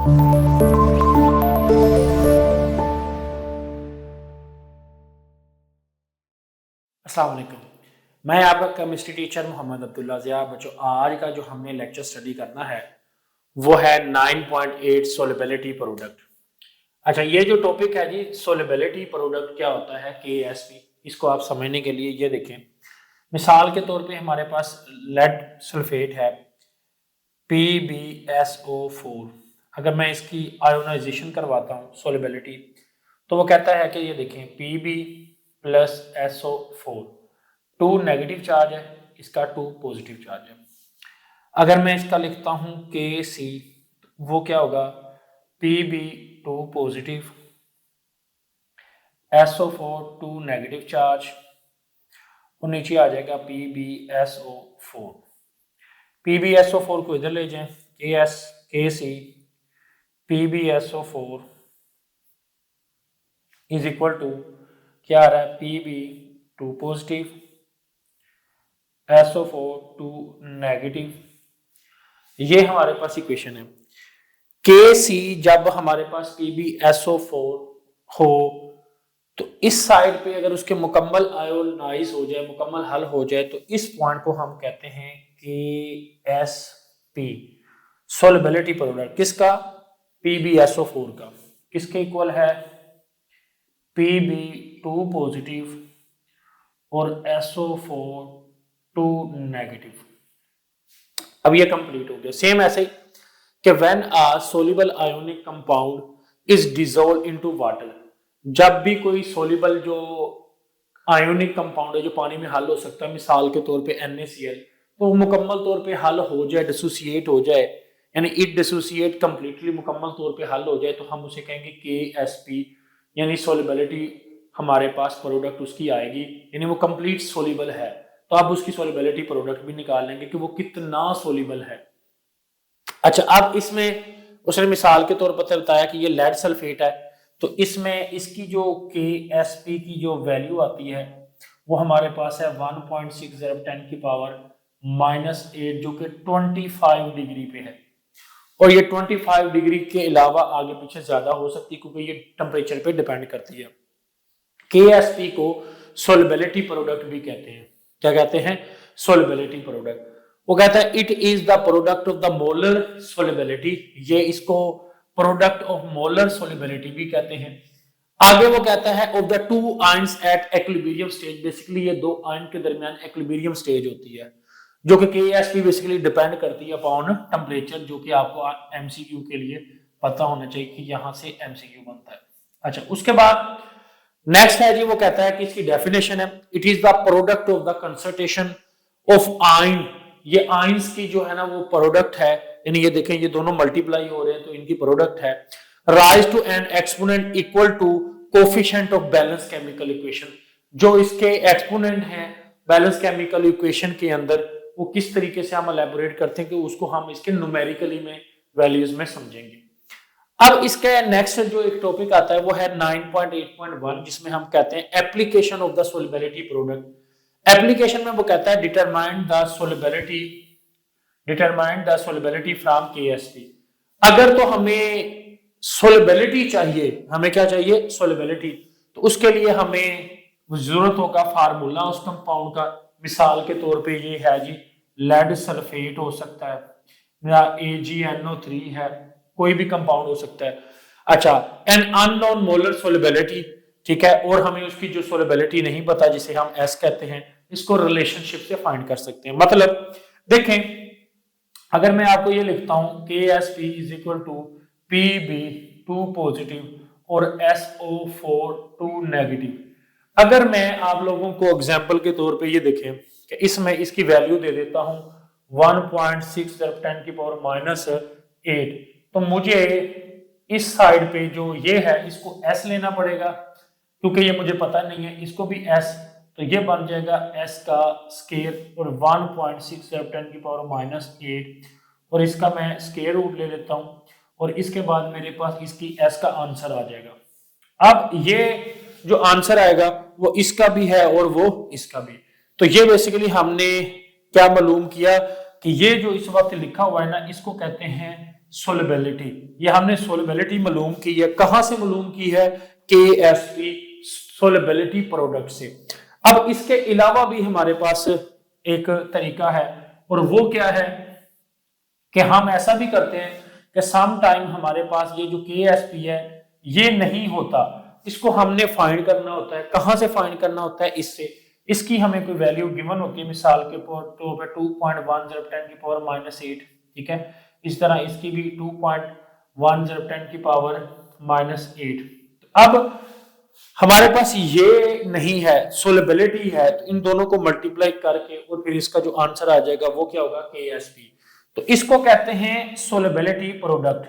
अस्सलाम वालेकुम। मैं आपका केमिस्ट्री टीचर मोहम्मद अब्दुल्ला ज़िया। बच्चों, आज का जो हमने लेक्चर स्टडी करना है वो है 9.8 सोलिबिलिटी प्रोडक्ट। अच्छा, ये जो टॉपिक है जी, सोलिबिलिटी प्रोडक्ट क्या होता है, KSP, इसको आप समझने के लिए ये देखें। मिसाल के तौर पे हमारे पास लेड सल्फेट है PbSO4। अगर मैं इसकी आयोनाइजेशन करवाता हूँ सोलिबिलिटी, तो वो कहता है कि ये देखें Pb plus SO4, 2 negative charge है, इसका 2 पॉजिटिव चार्ज है। अगर मैं इसका लिखता हूँ KC, वो क्या होगा, Pb 2 positive, SO4 2 negative charge, और नीचे आ जाएगा PbSO4। PbSO4 को इधर ले जाएं, KC PbSO4 is equal to क्या आ रहा है, Pb 2 पॉजिटिव, SO4 2 नेगेटिव। ये हमारे पास इक्वेशन है। KC जब हमारे पास PbSO4 हो तो इस साइड पे अगर उसके मुकम्मल आयोनाइज हो जाए, मुकम्मल हल हो जाए, तो इस पॉइंट को हम कहते हैं KSP, सोलिबिलिटी प्रोडक्ट। किसका? PbSO4 का। किसके इक्वल है? Pb 2 पॉजिटिव और SO4 2 नेगेटिव। अब ये कंप्लीट हो गया। सेम ऐसे ही कि when a soluble ionic compound is dissolve into water, जब भी कोई सोल्यूबल जो आयोनिक कंपाउंड है जो पानी में हल हो सकता है, मिसाल के तौर पे NaCl, तो मुकम्मल तौर पे हल हो जाए, डिसोसिएट हो जाए, यानी इट डिसोसिएट कंप्लीटली मुकम्मल तौर पे हल हो जाए, तो हम उसे कहेंगे KSP, यानी सोलिबिलिटी हमारे पास प्रोडक्ट उसकी आएगी, यानी वो कंप्लीट सोल्यूबल है। तो आप उसकी सोलिबिलिटी प्रोडक्ट भी निकाल लेंगे कि वो कितना सोल्यूबल है। अच्छा, अब इसमें उसने मिसाल के तौर पर बताया कि ये लेड सल्फेट है, तो इसमें इसकी जो KSP की जो वैल्यू आती है वो हमारे पास है 1.60 10 की पावर -8, जो कि 25 डिग्री पे है। और ये 25 डिग्री के अलावा आगे पीछे ज्यादा हो सकती है, क्योंकि ये टेम्परेचर पे डिपेंड करती है। KSP को सोलिबिलिटी प्रोडक्ट भी कहते हैं। क्या कहते हैं? Solubility product. वो कहता है it is the product of the molar solubility, ये इसको प्रोडक्ट ऑफ मोलर सोलिबिलिटी भी कहते हैं। आगे वो कहता है of the two ions at equilibrium stage, basically ये दो आयन के दरमियान इक्विलिब्रियम स्टेज होती है, जो कि KSP बेसिकली डिपेंड करती है अपॉन टेम्परेचर, जो कि आपको MCQ के लिए पता होना चाहिए कि यहां से MCQ बनता है। अच्छा, उसके बाद नेक्स्ट है जी, वो कहता है कि इसकी डेफिनेशन है, it is the product of the concentration of ion, ये आयंस की जो है ना वो प्रोडक्ट है, यानी ये देखें ये दोनों मल्टीप्लाई हो रहे हैं तो इनकी प्रोडक्ट है, raise to an exponent equal to coefficient of balance chemical equation. जो इसके एक्सपोनेंट है बैलेंस केमिकल इक्वेशन के अंदर, वो किस तरीके से हम एलैबोरेट करते हैं कि उसको हम इसके न्यूमेरिकली में वैल्यूज में समझेंगे। अब इसके नेक्स्ट जो एक टॉपिक आता है वो है 9.8.1, जिसमें हम कहते हैं application of the solubility product. Application में वो कहता है determine the solubility from KSP। अगर तो हमें सोलिबिलिटी चाहिए, हमें क्या चाहिए? सोलिबिलिटी। तो उसके लिए हमें जरूरत होगा फार्मूला उस कंपाउंड का। मिसाल के तौर पे ये है जी, लेड सल्फेट हो सकता है या AgNO3 है, कोई भी कंपाउंड हो सकता है। अच्छा, एन अननोन मोलर सोलिबिलिटी, ठीक है, और हमें उसकी जो सोलिबिलिटी नहीं पता, जिसे हम S कहते हैं, इसको रिलेशनशिप से फाइंड कर सकते हैं। मतलब देखें, अगर मैं आपको ये लिखता हूं KSP is equal to Pb 2 positive और SO4 2 नेगेटिव। अगर मैं आप लोगों को एग्जांपल के तौर पे ये देखें कि इसमें इसकी वैल्यू दे देता हूं 1.6 10 की पावर -8, तो मुझे इस साइड पे जो ये है इसको S लेना पड़ेगा, क्योंकि ये मुझे पता नहीं है, इसको भी S, तो ये बन जाएगा S का स्केयर और 1.6 10 की पावर -8, और इसका मैं स्केयर रूट ले लेता हूं, और इसके बाद मेरे पास इसकी S का आंसर आ जाएगा। अब ये जो आंसर आएगा वो इसका भी है और वो इसका भी। तो ये बेसिकली हमने क्या मालूम किया कि ये जो इस वक्त लिखा हुआ है ना, इसको कहते हैं सोलेबिलिटी। ये हमने सोलेबिलिटी मालूम की है, कहां से मालूम की है? KSP सोलेबिलिटी प्रोडक्ट से। अब इसके अलावा भी हमारे पास एक तरीका है, और वो क्या है कि हम ऐसा भी करते हैं कि सम टाइम हमारे पास ये जो KSP है ये नहीं होता, इसको हमने फाइंड करना होता है। कहां से फाइंड करना होता है? इससे, इसकी हमें कोई वैल्यू गिवन होती है, मिसाल के तौर पे 2.10 10 की पावर -8, ठीक है। इस तरह इसकी भी 2.10 10 की पावर -8। अब हमारे पास ये नहीं है, सोलेबिलिटी है, तो इन दोनों को मल्टीप्लाई करके और फिर इसका जो आंसर आ जाएगा वो क्या होगा? KSP। तो इसको कहते हैं सोलेबिलिटी प्रोडक्ट।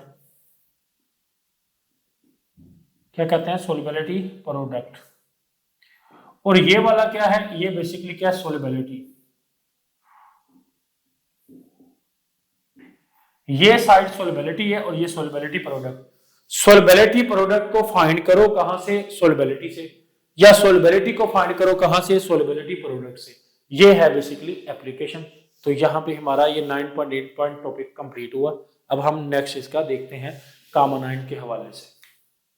क्या कहते हैं? Solubility product. और ये वाला क्या है? ये बेसिकली क्या है? सोलेबिलिटी। ये साइड सोलेबिलिटी है और ये सोलेबिलिटी प्रोडक्ट। सोलेबिलिटी प्रोडक्ट को फाइंड करो कहां से? सोलेबिलिटी से। या सोलेबिलिटी को फाइंड करो कहां से? सोलेबिलिटी प्रोडक्ट से। ये है बेसिकली एप्लीकेशन। तो यहाँ पे हमारा ये 9.8 पॉइंट टॉपिक कंप्लीट हुआ। अब हम नेक्स्ट इसका देखते हैं कॉमन आयन के हवाले से।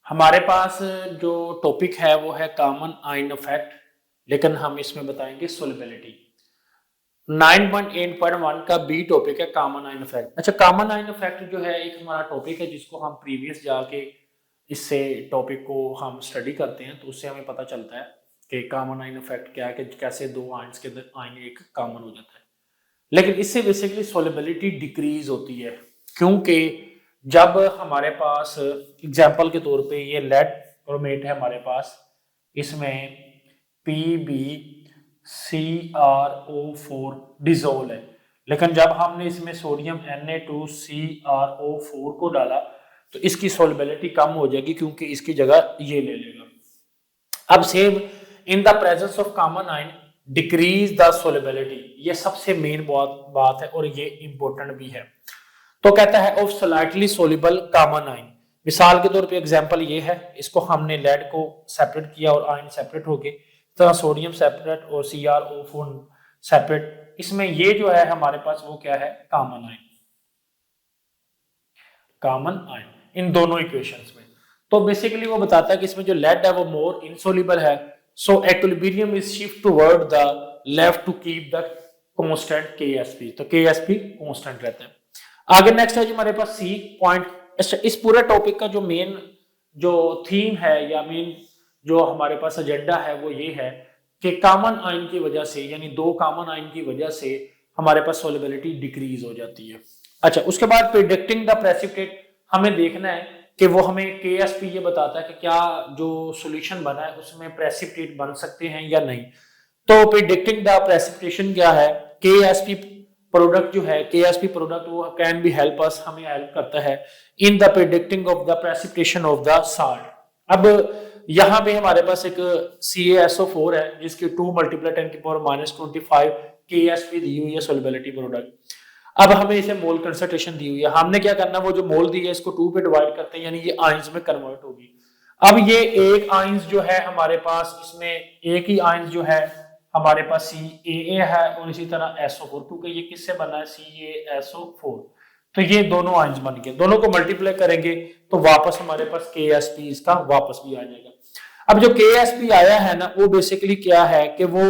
हमारे पास जो टॉपिक है वो है कॉमन आयन इफेक्ट, लेकिन हम इसमें बताएंगे सोलेबिलिटी। 9.8.1 का बी टॉपिक है कॉमन आयन इफेक्ट। अच्छा, कॉमन आयन इफेक्ट जो है एक हमारा टॉपिक है जिसको हम प्रीवियस जाके इससे टॉपिक को हम स्टडी करते हैं, तो उससे हमें पता चलता है कि कॉमन आयन इफेक्ट क्या है, कि कैसे दो आयन्स के अंदर आयन एक कॉमन हो जाता है। लेकिन इससे बेसिकली सोलेबिलिटी डिक्रीज होती है, क्योंकि जब हमारे पास एग्जाम्पल के तौर पे ये लेड क्रोमेट है हमारे पास, इसमें PbCrO4 डिजोल्व है, लेकिन जब हमने इसमें सोडियम Na2CrO4 को डाला तो इसकी सोलेबिलिटी कम हो जाएगी, क्योंकि इसकी जगह ये ले लेगा। अब same in the presence of common ion decrease the solubility. ये सबसे मेन बात है और ये इंपॉर्टेंट भी है। तो कहता है of slightly soluble common ion. मिसाल के तौर पे एग्जांपल ये है, इसको हमने लेड को सेपरेट किया और आयन सेपरेट हो गए, तो सोडियम सेपरेट और CrO4 सेपरेट। इसमें ये जो है हमारे पास वो क्या है? Common ion. कॉमन आयन इन दोनों इक्वेशंस में। तो बेसिकली वो बताता है कि इसमें जो लेड है वो मोर इनसोल्यूबल है, so equilibrium is shift toward the left to keep the constant KSP। तो KSP कांस्टेंट रहता है। आगे नेक्स्ट है जी हमारे पास सी पॉइंट। इस पूरे टॉपिक का जो मेन जो थीम है या मेन जो हमारे पास एजेंडा है वो ये है कि कॉमन आयन की वजह से, यानी दो कॉमन आयन की वजह से हमारे पास सोलेबिलिटी डिक्रीज हो जाती है। अच्छा, उसके बाद प्रेडिक्टिंग द प्रेसिपिटेट, हमें देखना है कि वो हमें KSP ये बताता है कि क्या जो सॉल्यूशन बना है उसमें प्रेसिपिटेट बन सकते हैं या नहीं। तो प्रेडिक्टिंग द प्रेसिपिटेशन क्या है? KSP प्रोडक्ट जो है, KSP प्रोडक्ट वो कैन बी हेल्प अस, हमें हेल्प करता है in the predicting of the precipitation of the salt. अब यहाँ पे हमारे पास एक CaSO4 है जिसकी 2 × 10⁻⁻25 KSP दी हुई है सोलेबिलिटी प्रोडक्ट। अब हमें इसे मोल कंसंट्रेशन दी हुई है, हमने क्या करना, वो जो मोल दी है इसको 2 पे डिवाइड करते हैं, यानी ये आयंस में कन्वर्ट होगी। अब ये एक आयंस जो है हमारे पास, इसमें एक ही आयंस जो है हमारे पास CaA है और इसी तरह SO4, क्योंकि ये किससे बना है? CaSO4। तो ये दोनों आयंस बन गए, दोनों को मल्टीप्लाई करेंगे तो वापस हमारे पास KSP इसका वापस भी आ जाएगा। अब जो KSP आया है ना, वो बेसिकली क्या है कि वो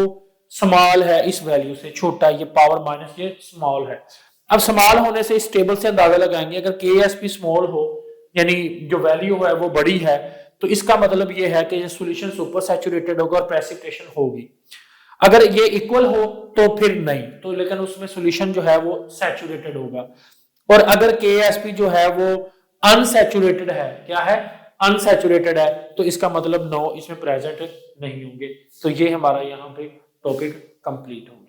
स्मॉल है इस वैल्यू से, छोटा, ये पावर माइनस ये स्मॉल है। अब स्मॉल होने से इस टेबल से अंदाजा लगाएंगे, अगर KSP स्मॉल हो यानी जो वैल्यू है वो बड़ी है, तो इसका मतलब ये है कि ये सॉल्यूशन सुपर सैचुरेटेड होगा और प्रेसिपिटेशन होगी। अगर ये इक्वल हो तो फिर नहीं, तो लेकिन उसमें सॉल्यूशन जो है वो सैचुरेटेड होगा। और अगर KSP जो है वो अनसैचुरेटेड है, क्या है? अनसैचुरेटेड है, तो इसका मतलब नो, इसमें प्रेजेंट नहीं होंगे। तो ये हमारा यहाँ पे टॉपिक कंप्लीट हो गया।